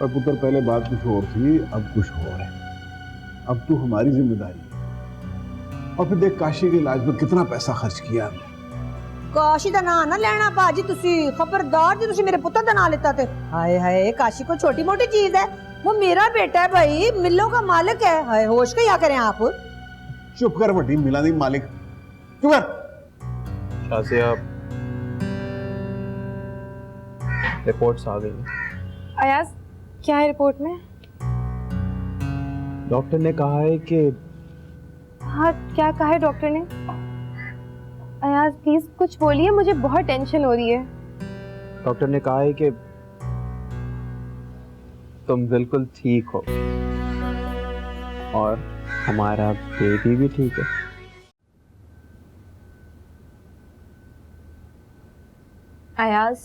और पुत्र पहले बात कुछ और थी, अब कुछ और है। अब तू हमारी जिम्मेदारी है। और फिर देख काशी के इलाज में कितना पैसा खर्च किया हमने। काशी का नाम ना लेना भाजी, तुसी खबरदार जी, तुसी मेरे पुत्र का नाम लेता थे। हाय हाय, काशी को छोटी मोटी चीज है, वो मेरा बेटा है भाई, मिलों का मालिक है। हाय होश क्या करें आप। चुप कर बटी, मिला नहीं मालिक, चुप कर। शाजिया, रिपोर्ट्स आ गई। अयाज, क्या है रिपोर्ट में? डॉक्टर ने कहा है कि हाँ, क्या कहा है डॉक्टर ने? अयाज प्लीज कुछ बोलिए, मुझे बहुत टेंशन हो रही है। डॉक्टर ने कहा है कि तुम बिल्कुल ठीक हो और हमारा बेबी भी ठीक है। अयाज,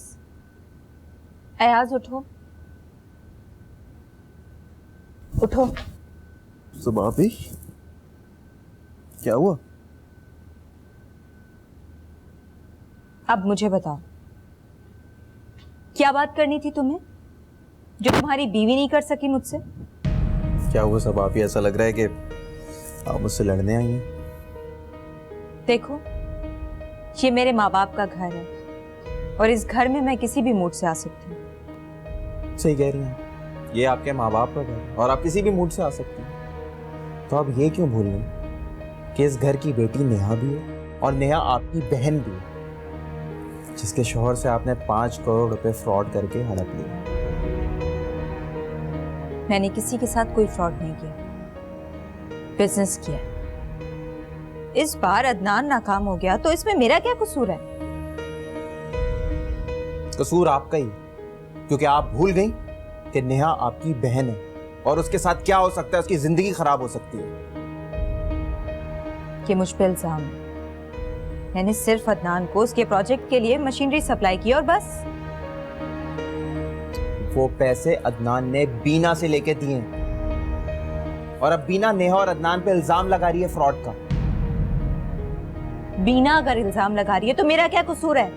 अयाज उठो, उठो। सुबह भी क्या हुआ? अब मुझे बताओ, क्या बात करनी थी तुम्हें जो तुम्हारी बीवी नहीं कर सकी मुझसे? क्या हुआ सब? आप ही ऐसा लग रहा है कि आप मुझसे लड़ने आई हैं। देखो, ये मेरे माँ बाप का घर है और इस घर में मैं किसी भी मूड से आ सकती हूँ। सही कह रही हैं, ये आपके माँ बाप का घर है और आप किसी भी मूड से आ सकती हैं। तो आप ये क्यों भूल गई कि इस घर की बेटी नेहा भी है और नेहा आपकी बहन भी है, जिसके शौहर से आपने 5 करोड़ रुपए फ्रॉड करके हड़प लिए। मैंने किसी के साथ कोई फ्रॉड नहीं किया, बिजनेस किया। इस बार अदनान नाकाम हो गया तो इसमें मेरा क्या कसूर है? कसूर आपका ही, क्योंकि आप भूल गई कि नेहा आपकी बहन है और उसके साथ क्या हो सकता है, उसकी जिंदगी खराब हो सकती है। ये मुझ पे इल्जाम है। मैंने सिर्फ अदनान को उसके प्रोजेक्ट के लिए मशीनरी सप्लाई की और बस। वो पैसे अदनान ने बीना से लेके दिए और अब बीना नेहा और अदनान पे इल्जाम लगा रही है फ्रॉड का। बीना अगर इल्जाम लगा रही है तो मेरा क्या कसूर है?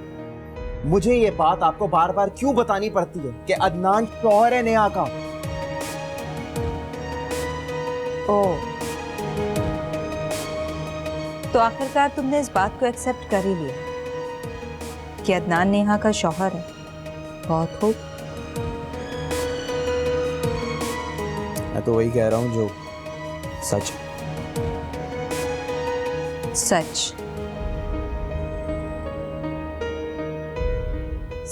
मुझे ये बात आपको बार बार क्यों बतानी पड़ती है कि अदनान शौहर है नेहा का? ओह, तो आखिरकार तुमने इस बात को एक्सेप्ट कर ही लिया कि अदनान नेहा का शौहर है। बहुत खूब। मैं तो वही कह रहा हूं जो सच है। सच?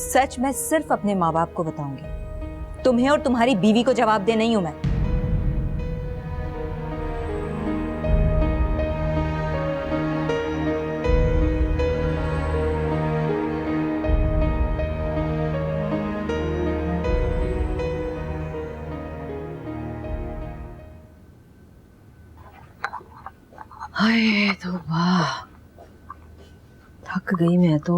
सच मैं सिर्फ अपने माँ बाप को बताऊंगी। तुम्हें और तुम्हारी बीवी को जवाब दे नहीं हूं मैं। हाय तो वाह, थक गई मैं तो।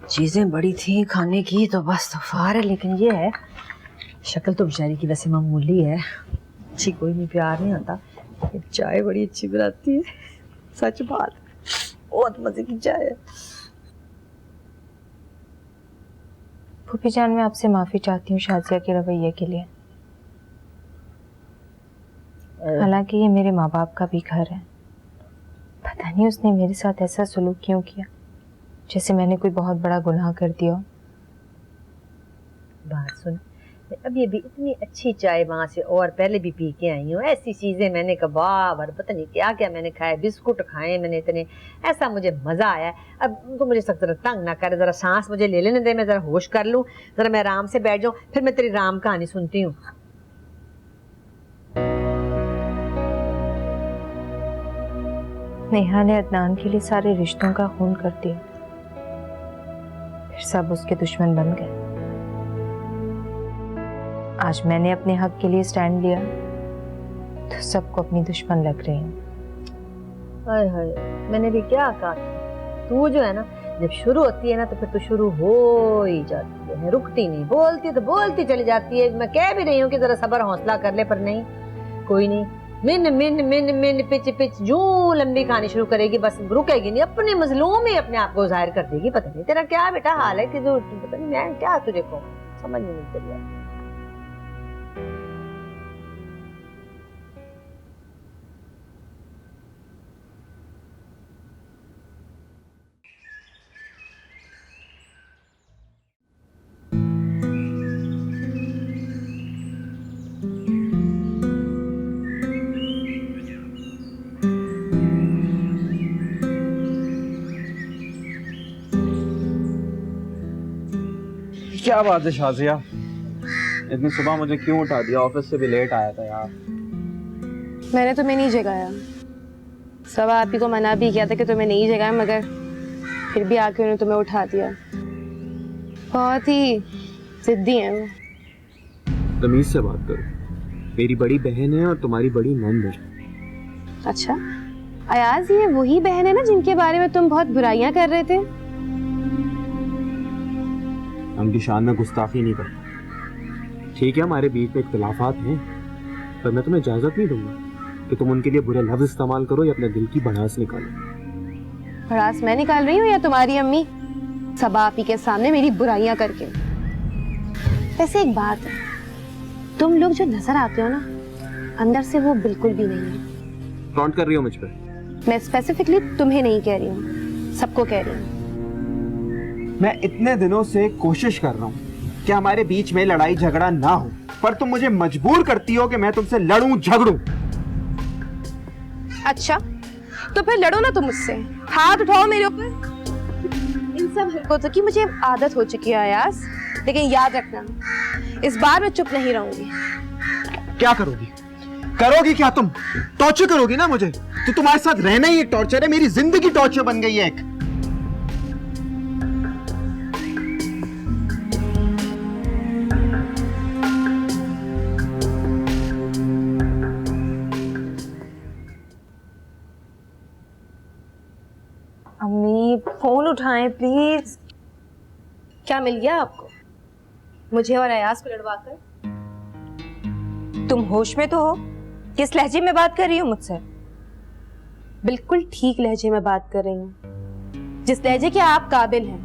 चीजें बड़ी थी खाने की तो बस तफार है, लेकिन ये है शक्ल तो बेचारी की वैसे मामूली है, अच्छी कोई नहीं, प्यार नहीं आता। चाय बड़ी अच्छी बनाती है, सच बात, बहुत मजे की चाय है। फूफी जान, मैं आपसे माफी चाहती हूँ शाजिया के रवैये के लिए। हालांकि ये मेरे माँ बाप का भी घर है। पता नहीं उसने मेरे साथ ऐसा सलूक क्यों किया, जैसे मैंने कोई बहुत बड़ा गुनाह कर दिया। बात सुन, अब ये भी इतनी अच्छी चाय वहां से और पहले भी पी के आई हूँ। ऐसी चीजें मैंने कबाब और पता नहीं क्या क्या मैंने खाए, बिस्कुट खाए मैंने इतने, ऐसा मुझे मजा आया। अब तो मुझे सख्त जरा तंग ना करे, जरा सांस मुझे ले लेने दे, मैं जरा होश कर लूँ, जरा मैं आराम से बैठ जाऊँ, फिर मैं तेरी राम कहानी सुनती हूँ। नेहा ने अदनान के लिए सारे रिश्तों का खून कर दिया, फिर सब उसके दुश्मन बन गए। आज मैंने अपने हक के लिए स्टैंड लिया तो सबको अपनी दुश्मन लग रही हूँ। हाय हाय, मैंने भी क्या कहा, तू जो है ना, जब शुरू होती है ना तो फिर तो शुरू हो ही जाती है, रुकती नहीं, बोलती तो बोलती चली जाती है। मैं कह भी रही हूँ कि जरा सब्र हौसला कर ले, पर नहीं, कोई नहीं, मिन मिन मिन मिन पिच पिच जू लंबी कहानी शुरू करेगी, बस रुकेगी नहीं, अपने मजलूम ही अपने आप को जाहिर कर देगी। पता नहीं तेरा क्या बेटा हाल है कि जो पता नहीं मैं क्या तुझे कहूँ, समझ नहीं मिलती। क्या बात है शाजिया, इतनी सुबह मुझे क्यों उठा दिया? ऑफिस से भी लेट आया था यार। मैंने तुम्हें नहीं जगाया, सब आप ही को मना भी किया था कि तुम्हें नहीं जगाया, मगर फिर भी आके उन्होंने तुम्हें उठा दिया। बहुत ही जिद्दी हैं वो। तमीज से बात करो, मेरी बड़ी बहन है और तुम्हारी बड़ी नंद है। अच्छा अयाज, ये वही बहन है ना जिनके बारे में तुम बहुत बुराइयां कर रहे थे? उनकी शान में गुस्ताखी नहीं करता। ठीक है, हमारे बीच में इख्तिलाफात हैं, पर मैं तुम्हें इजाजत नहीं दूंगा कि तुम उनके लिए बुरे लफ्ज इस्तेमाल करो या अपने दिल की भड़ास निकालो। भड़ास मैं निकाल रही हूँ या तुम्हारी अम्मी सबा आपी के सामने मेरी बुराइयां करके? वैसे एक बात है, तुम लोग जो नजर आते हो ना, अंदर से वो बिल्कुल भी नहीं है। टॉन्ट कर रही हो मुझ पर? मैं स्पेसिफिकली तुम्हें नहीं कह रही हूँ, सबको कह रही हूँ। मैं इतने दिनों से कोशिश कर रहा हूँ कि हमारे बीच में लड़ाई झगड़ा ना हो, पर तुम मुझे मजबूर करती हो कि मैं तुमसे लड़ूं झगड़ूं। अच्छा तो फिर लड़ो ना तुम मुझसे, हाथ उठाओ मेरे ऊपर। इन सब हरकतों की मुझे आदत हो चुकी है अयाज, लेकिन याद रखना इस बार मैं चुप नहीं रहूंगी। क्या करोगी? करोगी क्या तुम? टॉर्चर करोगी ना मुझे? तो तुम्हारे साथ रहना ही एक टॉर्चर है, मेरी जिंदगी टॉर्चर बन गई है एक। अम्मी फोन उठाएं प्लीज। क्या मिल गया आपको मुझे और अयाज को लड़वाकर? तुम होश में तो हो? किस लहजे में बात कर रही हो मुझसे? बिल्कुल ठीक लहजे में बात कर रही हूँ, जिस लहजे के आप काबिल हैं।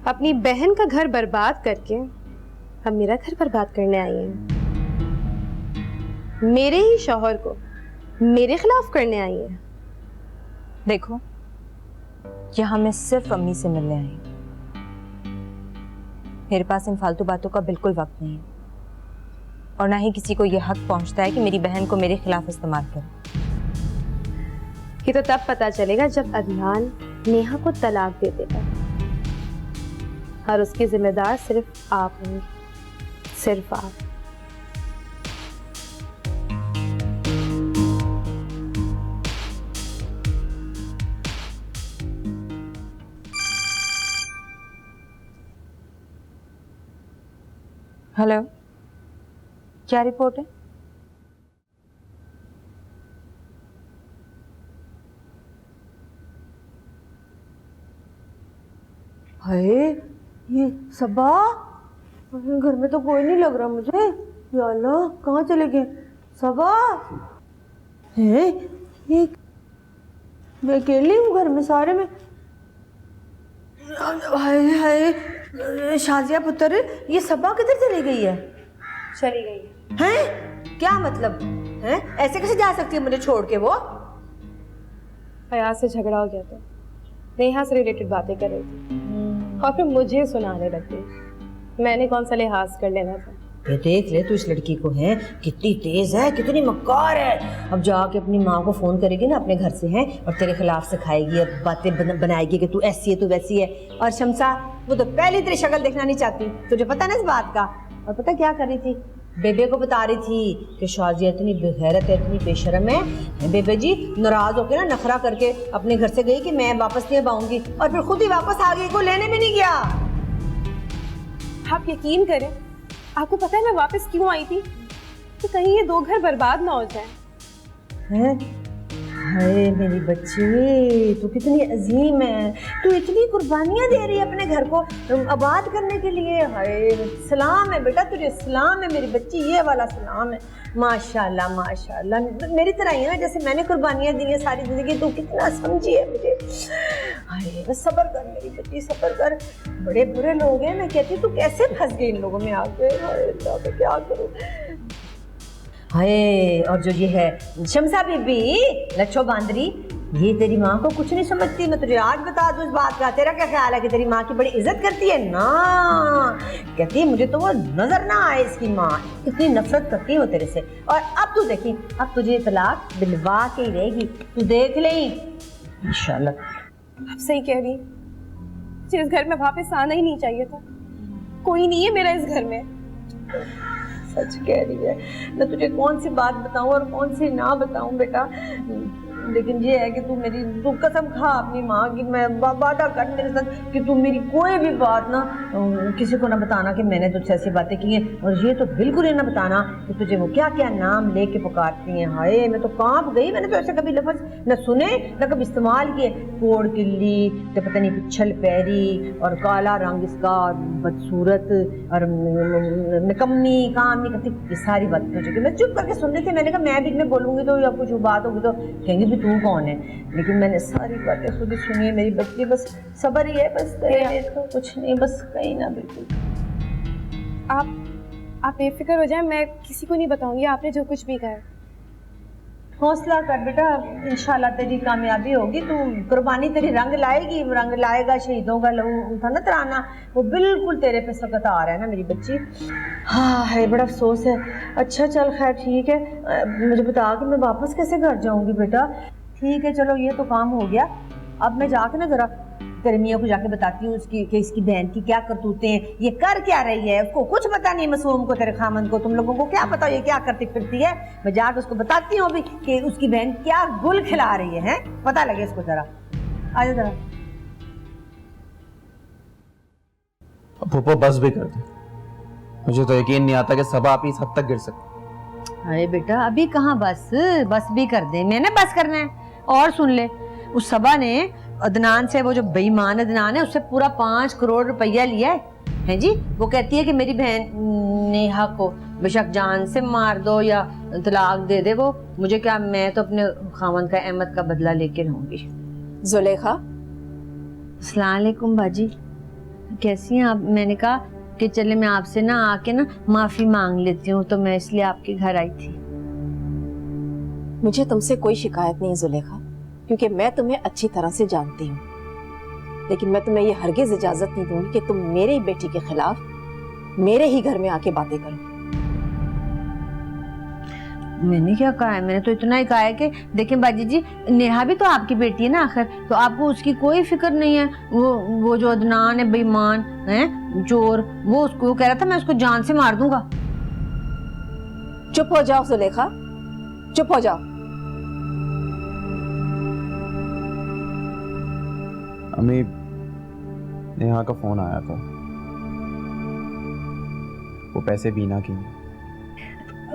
अपनी बहन का घर बर्बाद करके अब मेरा घर बर्बाद करने आई हैं। मेरे ही शौहर को मेरे खिलाफ करने आई हैं। देखो, यहाँ मैं सिर्फ अम्मी से मिलने आई हूँ। मेरे पास इन फालतू बातों का बिल्कुल वक्त नहीं है, और ना ही किसी को यह हक पहुंचता है कि मेरी बहन को मेरे खिलाफ इस्तेमाल करे। ये तो तब पता चलेगा जब अदनान नेहा को तलाक दे देगा, और उसकी जिम्मेदार सिर्फ आप होंगे, सिर्फ आप। हेलो, क्या रिपोर्ट है? हाय, ये सबा, घर में तो कोई नहीं लग रहा मुझे। या अल्लाह, कहाँ चले गए सबा? है ये, मैं अकेली हूँ घर में, सारे में। हाय हाय, शाजिया पुत्र, ये सबा किधर चली गई है? चली गई है। हैं? क्या मतलब है? ऐसे कैसे जा सकती है मुझे छोड़ के वो? अयाज से झगड़ा हो गया था, नेहा से रिलेटेड बातें कर रही थी और फिर मुझे सुनाने लग गई। मैंने कौन सा लिहाज कर लेना था? ये देख ले तू इस लड़की को, है कितनी तेज है, कितनी मक्कार है। अब जाके अपनी माँ को फोन करेगी ना अपने घर से, है, और तेरे खिलाफ सिखाएगी, अब बातें बनाएगी कि तू ऐसी है, तू वैसी है। और शमसा, वो तो पहली तेरी शक्ल देखना नहीं चाहती, तुझे पता ना इस बात का। और पता क्या कर रही थी? बेबे को बता रही थी कि शाजिया इतनी बेगैरत है, इतनी बेशर्म है। बेबे जी नाराज होकर ना नखरा करके अपने घर से गई कि मैं वापस नहीं आऊंगी, और फिर खुद ही वापस आ गई, को लेने भी नहीं गया। आप यकीन करें, आपको पता है मैं वापस क्यों आई थी? तो कहीं ये दो घर बर्बाद ना हो जाए। हैं? हाय मेरी बच्ची, तू कितनी अजीम है, तू इतनी कुर्बानियां दे रही है अपने घर को आबाद करने के लिए। हाय, सलाम है बेटा तुझे, सलाम है मेरी बच्ची, ये वाला सलाम है। माशाल्लाह माशाल्लाह, मेरी तरह ही है ना, जैसे मैंने कुर्बानियां दी है सारी जिंदगी, तू कितना समझी है मुझे। हाय बस सब्र कर मेरी बच्ची, सब्र कर। बड़े बुरे लोग हैं, मैं कहती हूँ तू कैसे फंस गई इन लोगों में आके। हाय क्या करूँ। हाय, और जो ये है शमसा बीबी, लच्छो बांदरी, ये तेरी माँ को कुछ नहीं समझती। मैं तुझे आज बता दूं इस बात का। तेरा क्या ख्याल है कि तेरी माँ की बड़ी इज्जत करती है ना? कहती है मुझे तो वो नजर ना आए इसकी माँ, इतनी नफरत करती है वो तेरे से। और अब तू देखी, अब तुझे तलाक दिलवा के ही रहेगी, तू देख ले इंशाल्लाह। आप सही कह रही, मुझे इस घर में वापस आना ही नहीं चाहिए था। कोई नहीं है मेरा इस घर में। सच कह रही है। मैं तुझे कौन सी बात बताऊं और कौन सी ना बताऊं बेटा, लेकिन ये है कि तू कसम खा अपनी माँ की, मैं वादा कर मेरे साथ कि तू मेरी कोई भी बात ना किसी को ना बताना कि मैंने तुझसे ऐसी बातें की हैं, और ये तो बिल्कुल ही ना बताना कि तुझे वो क्या क्या नाम लेके पुकारती हैं। हाय मैं तो कांप गई, मैंने तो ऐसे कभी लफ्ज न सुने न कभी इस्तेमाल किए। कोड़ किल्ली तो पता नहीं पिछल पैरी और काला रंग इसका और बदसूरत और निकम्मी काम नहीं करती, ये सारी बातें तुझे। मैं चुप करके सुन रही थी, मैंने कहा मैं भी इनमें बोलूंगी तो या कुछ बात होगी तो कहेंगे तू कौन है, लेकिन मैंने सारी बातें खुद ही सुनी है। मेरी बच्ची बस सब्र ही है, बस तो कुछ नहीं, बस कहीं ना बिल्कुल। आप बेफिक्र हो जाए, मैं किसी को नहीं बताऊंगी आपने जो कुछ भी कहा। हौसला कर बेटा, इंशाल्लाह तेरी कामयाबी होगी। तू कुर्बानी तेरी रंग लाएगी, रंग लाएगा। शहीदों का लहू था ना तराना, वो बिल्कुल तेरे पे सख्त आ रहा है ना मेरी बच्ची। हाँ है, बड़ा अफसोस है। अच्छा चल खैर ठीक है, मुझे बता कि मैं वापस कैसे घर जाऊंगी बेटा। ठीक है चलो ये तो काम हो गया, अब मैं जाके ना जरा तेरे मियाँ को जाके बताती हूँ उसकी कि इसकी बहन की क्या करतूतें हैं, ये कर क्या रही है। उसको कुछ पता नहीं, मासूम को, तेरे खामन को, तुम लोगों को क्या पता ये क्या करती फिरती है। मैं जाके उसको बताती हूँ अभी कि उसकी बहन क्या गुल खिला रही है, पता लगे इसको। जरा आजा जरा। फूफो बस भी कर दो, मुझे तो यकीन नहीं आता कि सबा आप इस हद तक गिर सकती। अरे बेटा अभी कहाँ बस भी कर दे, मैंने बस करना है। और सुन ले, उस सबा ने अदनान से, वो जो बेईमान अदनान है, उससे पूरा 5 करोड़ रुपया लिया है जी। वो कहती है कि मेरी बहन नेहा को बेशक जान से मार दो या तलाक दे दे, वो मुझे क्या, मैं तो अपने खामन का अहमद का बदला लेके रहूंगी। जुलेखा, अस्सलाम वालेकुम बाजी, कैसी हैं आप। मैंने कहा कि चले मैं आपसे ना आके ना माफी मांग लेती हूँ, तो मैं इसलिए आपके घर आई थी। मुझे तुमसे कोई शिकायत नहीं जुलेखा, क्योंकि मैं तुम्हें अच्छी तरह से जानती हूँ, लेकिन मैं तुम्हें ये हरगिज इजाजत नहीं दूंगी कि तुम मेरी बेटी के खिलाफ मेरे ही घर में आके बातें करो। मैंने क्या कहा है, मैंने तो इतना ही कहा है कि देखें बाजी जी, नेहा भी तो आपकी बेटी है ना आखिर, तो आपको उसकी कोई फिक्र नहीं है। वो जो अदनान है बेईमान है चोर, वो उसको कह रहा था मैं उसको जान से मार दूंगा। चुप हो जाओ जुलेखा, चुप हो जाओ। अम्मी, नेहा का फोन आया था, वो पैसे बीना की।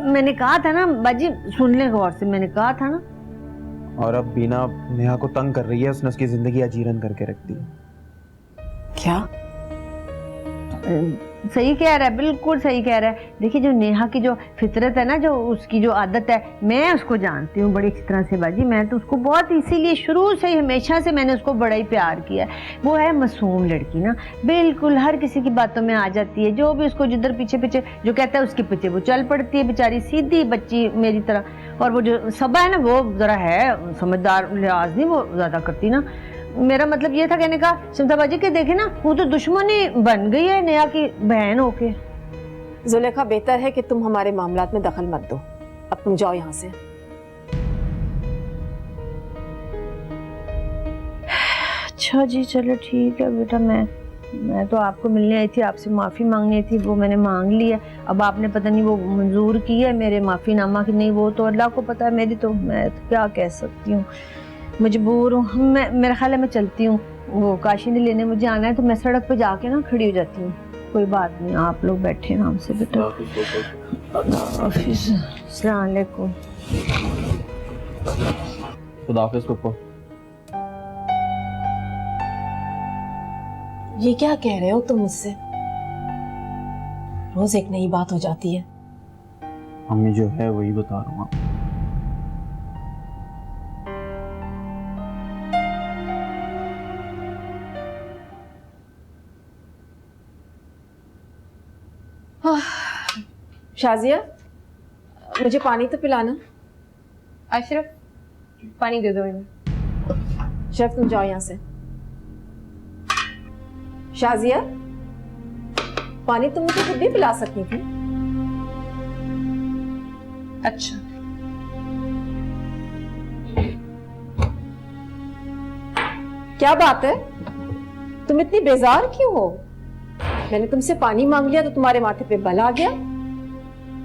मैंने कहा था ना बाजी, सुन ले गौर से, मैंने कहा था ना। और अब बीना नेहा को तंग कर रही है, उसने उसकी जिंदगी अजीरन करके रख दी। क्या? सही कह रहा है, बिल्कुल सही कह रहा है। देखिए जो नेहा की जो फितरत है ना, जो उसकी जो आदत है, मैं उसको जानती हूँ बड़ी अच्छी तरह से बाजी। मैं तो उसको बहुत, इसीलिए शुरू से ही, हमेशा से मैंने उसको बड़ा ही प्यार किया है। वो है मासूम लड़की ना, बिल्कुल हर किसी की बातों में आ जाती है। जो भी उसको जिधर पीछे पीछे जो कहता है उसके पीछे वो चल पड़ती है, बेचारी सीधी बच्ची मेरी तरह। और वो जो सबा है ना, वो जरा है समझदार, लिहाज नहीं वो ज्यादा करती ना। मेरा मतलब ये था कहने का शिमता बाजी के, देखे ना वो तो दुश्मन ही बन गई है नेहा की बहन होके। जुलेखा, बेहतर है कि तुम हमारे मामलात में दखल मत दो, अब तुम जाओ यहाँ से। अच्छा जी चलो ठीक है बेटा, मैं तो आपको मिलने आई थी, आपसे माफ़ी मांगनी थी, वो मैंने मांग ली है। अब आपने पता नहीं वो मंजूर की है मेरे माफ़ीनामा की नहीं, वो तो अल्लाह को पता है। मेरी तो, मैं तो क्या कह सकती हूँ, मजबूर हूँ। मेरा ख्याल है मैं चलती हूँ, वो काशिनी लेने मुझे आना है, तो मैं सड़क पे जाके ना खड़ी हो जाती हूँ। कोई बात नहीं, आप लोग बैठे आराम से बेटा। हाफिज़, अस्सलाम वालेकुम। खुदा हाफिज़ पप्पा। ये क्या कह रहे हो तुम मुझसे? रोज एक नई बात हो जाती है। मम्मी जो है वही बता रहा हूँ। शाजिया, मुझे पानी तो पिलाना। अशरफ, पानी दे दो इन्हें। शरफ तुम जाओ यहाँ से। शाजिया, पानी तुम मुझे खुद भी पिला सकती थी। अच्छा, क्या बात है, तुम इतनी बेजार क्यों हो? मैंने तुमसे पानी मांग लिया तो तुम्हारे माथे पे बल आ गया।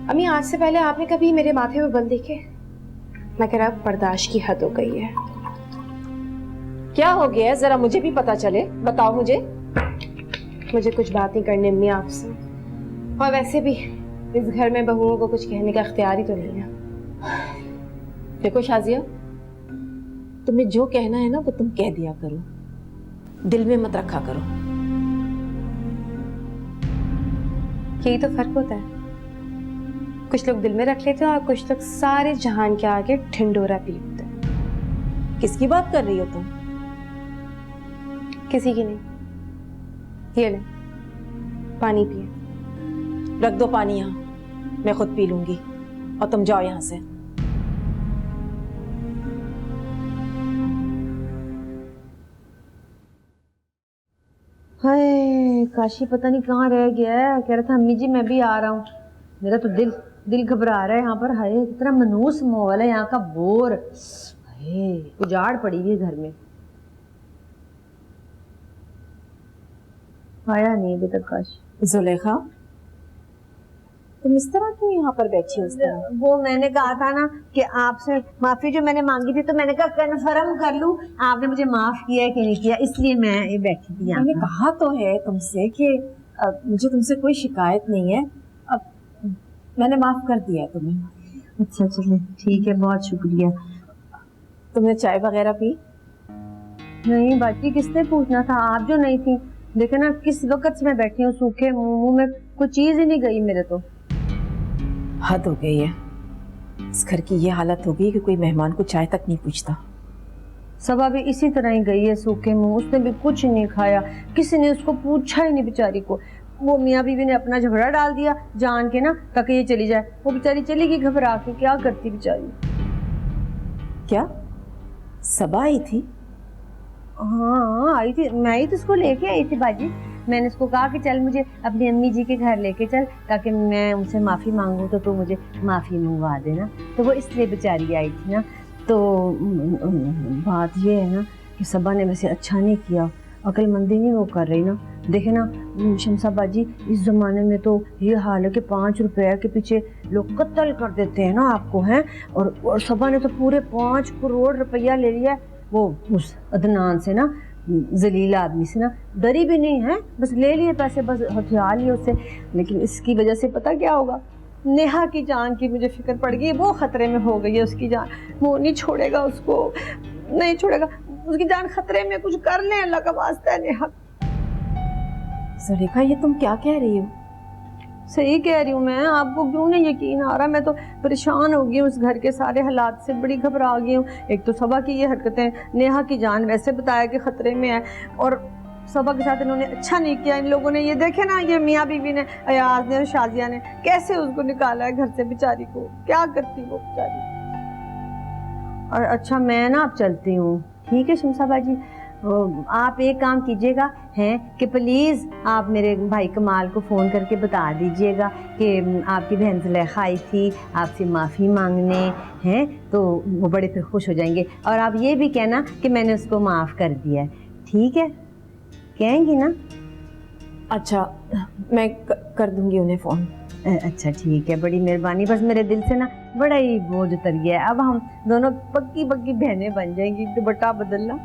अम्मी आज से पहले आपने कभी मेरे माथे पे बल देखे? मैं कह रहा बर्दाश्त की हद हो गई है। क्या हो गया है, जरा मुझे भी पता चले, बताओ मुझे। मुझे कुछ बात नहीं करनी अम्मी आपसे, और वैसे भी इस घर में बहुओं को कुछ कहने का इख्तियार ही तो नहीं है। देखो शाजिया, तुम्हें जो कहना है ना वो तुम कह दिया करो, दिल में मत रखा करो। यही तो फर्क होता है, कुछ लोग दिल में रख लेते हैं और कुछ लोग सारे जहान के आगे ढिंडोरा पीटते हैं। किसकी बात कर रही हो तुम? किसी की नहीं। ये ले पानी पिए। रख दो पानी यहाँ, मैं खुद पी लूंगी, और तुम जाओ यहाँ से। हाय काशी पता नहीं कहाँ रह गया है। कह रहा था अम्मी जी मैं भी आ रहा हूँ। मेरा तो दिल घबरा रहा है यहाँ पर। हाय कितना मनहूस माहौल है यहाँ का, बोर। हाय उजाड़ पड़ी हुई है घर में। आया नहीं अभी तक काशी। जुलेखा, तुम इस तरह क्यों यहाँ पर बैठी हो? इस तरह वो मैंने कहा था ना कि आपसे माफी जो मैंने मांगी थी, तो मैंने कहा कन्फर्म कर लूं आपने मुझे माफ किया है कि नहीं किया, इसलिए मैं ये बैठी थी यहाँ। मैंने कहा तो है तुमसे कि मुझे तुमसे कोई शिकायत नहीं है, अब मैंने माफ कर दिया है तुम्हें। अच्छा चलिए ठीक है, बहुत शुक्रिया। तुमने चाय वगैरह पी? नहीं बाकी किसने पूछना था, आप जो नहीं थी। देखे ना किस वक्त से मैं बैठी हूँ, सूखे मुंह में कोई चीज ही नहीं गई मेरे तो। हद हो गई है, इस घर की ये हालत हो गई कि कोई मेहमान को चाय तक नहीं पूछता। सबा भी इसी तरह ही गई है सूखे मुंह, उसने भी कुछ नहीं खाया, किसी ने उसको पूछा ही नहीं बेचारी को। वो मियाँ बीवी ने अपना झगड़ा डाल दिया जान के ना, ताकि ये चली जाए। वो बेचारी चली गई घबरा के, क्या करती बेचारी। क्या सबा आई थी? हाँ आई थी, मैं ही तो उसको लेके आई थी बाजी। मैंने उसको कहा कि चल मुझे अपनी अम्मी जी के घर लेके चल, ताकि मैं उनसे माफ़ी मांगूँ तो मुझे माफ़ी मंगवा देना। तो वो इसलिए बेचारी आई थी ना। तो बात ये है ना कि सबा ने वैसे अच्छा नहीं किया, अक्लमंदी नहीं वो कर रही ना। देखे ना शमसा बाजी, इस ज़माने में तो ये हाल है कि 5 रुपए के पीछे लोग कत्ल कर देते हैं ना आपको, हैं। और सबा ने तो पूरे 5 करोड़ रुपया ले लिया है वो उस अदनान से ना, जलील आदमी से ना। डरी भी नहीं है, बस ले लिए पैसे, बस हथियार लिए उससे। लेकिन इसकी वजह से पता क्या होगा, नेहा की जान की मुझे फिक्र पड़ गई। वो खतरे में हो गई है उसकी जान, वो नहीं छोड़ेगा उसको, नहीं छोड़ेगा। उसकी जान खतरे में, कुछ कर ले अल्लाह का वास्ता है नेहा। जुलेखा, ये तुम क्या कह रही हो? सही कह रही हूँ मैं, आपको क्यों नहीं यकीन आ रहा? मैं तो परेशान हो गई हूँ उस घर के सारे हालात से, बड़ी घबरा गई हूँ। एक तो सबा की ये हरकतें, नेहा की जान वैसे बताया कि खतरे में है, और सबा के साथ इन्होंने अच्छा नहीं किया इन लोगों ने। ये देखे ना, ये मियाँ बीवी ने, अयाज ने और शाजिया ने कैसे उसको निकाला है घर से बेचारी को। क्या करती वो बेचारी। और अच्छा मैं ना अब चलती हूँ, ठीक है शमसा बाजी। आप एक काम कीजिएगा हैं कि प्लीज़ आप मेरे भाई कमाल को फ़ोन करके बता दीजिएगा कि आपकी बहन जुलेखा आई थी आपसे माफ़ी मांगने, हैं, तो वो बड़े फिर खुश हो जाएंगे। और आप ये भी कहना कि मैंने उसको माफ़ कर दिया है, ठीक है? कहेंगी ना? अच्छा, मैं कर दूंगी उन्हें फ़ोन। अच्छा ठीक है, बड़ी मेहरबानी। बस मेरे दिल से ना बड़ा ही बोझ उतर गया है। अब हम दोनों पक्की पक्की बहनें बन जाएंगी, दुपट्टा बदलना।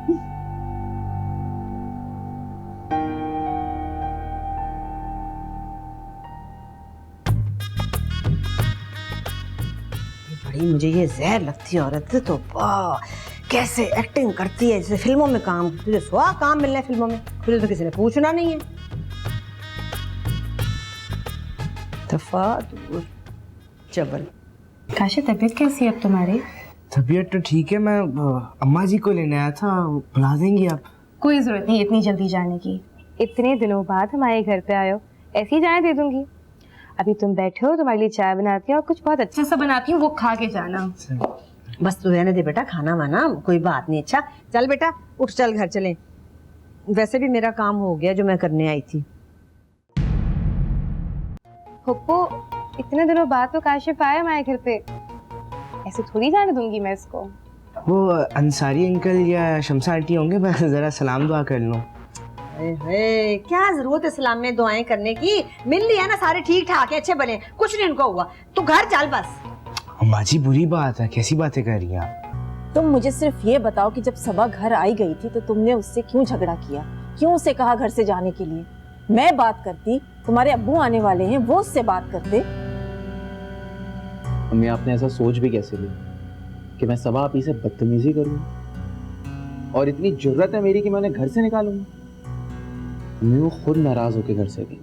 बड़ी मुझे ये जहर लगती है औरत तो, कैसे एक्टिंग करती है जैसे फिल्मों में काम। तुझे स्वा काम मिलना है फिल्मों में, तुझे तो किसी ने पूछना नहीं है। दफा चबल। काशी तबीयत कैसी है अब तुम्हारी? तबीयत तो ठीक है, मैं अम्मा जी को लेने आया था, बुला देंगी आप? कोई जरूरत नहीं इतनी जल्दी जाने की, इतने दिनों बाद हमारे घर पे आए हो, ऐसे ही जाने दे दूंगी। अभी तुम बैठे हो, तुम्हारे लिए चाय बनाती हूँ और कुछ बहुत अच्छा सा बनाती हूँ, वो खा के जाना। बस तू रहने दे बेटा, खाना वाना कोई बात नहीं। अच्छा चल बेटा उठ, चल घर चलें। वैसे भी मेरा काम हो गया जो मैं करने आई थी। हुप्पो, इतने दिनों बाद तो काशिफ आया हमारे घर पे, ऐसे थोड़ी जाने दूंगी मैं इसको। वो अंसारी अंकल या शमसा आंटी होंगे, मैं ज़रा सलाम दुआ कर लूँ। अरे क्या जरूरत है इस्लाम में दुआएं करने की, मिल ली है ना, सारे ठीक ठाक है, अच्छे भले, कुछ नहीं उनको हुआ, तू घर चल बस। अम्मा जी बुरी बात है, कैसी बातें कर रही हैं आप? तुम मुझे सिर्फ ये बताओ कि जब सबा घर आई गई थी तो तुमने उससे क्यों झगड़ा किया, क्यों उसे कहा घर से जाने के लिए? मैं बात करती, तुम्हारे अब्बू आने वाले हैं, वो उससे बात करते। मम्मी आपने ऐसा सोच भी कैसे लिया कि मैं सबा आपी से बदतमीजी करूंगा? और इतनी जुर्रत है मेरी कि मैं उन्हें घर से निकालूंगा? मम्मी वो खुद नाराज होकर घर से गई।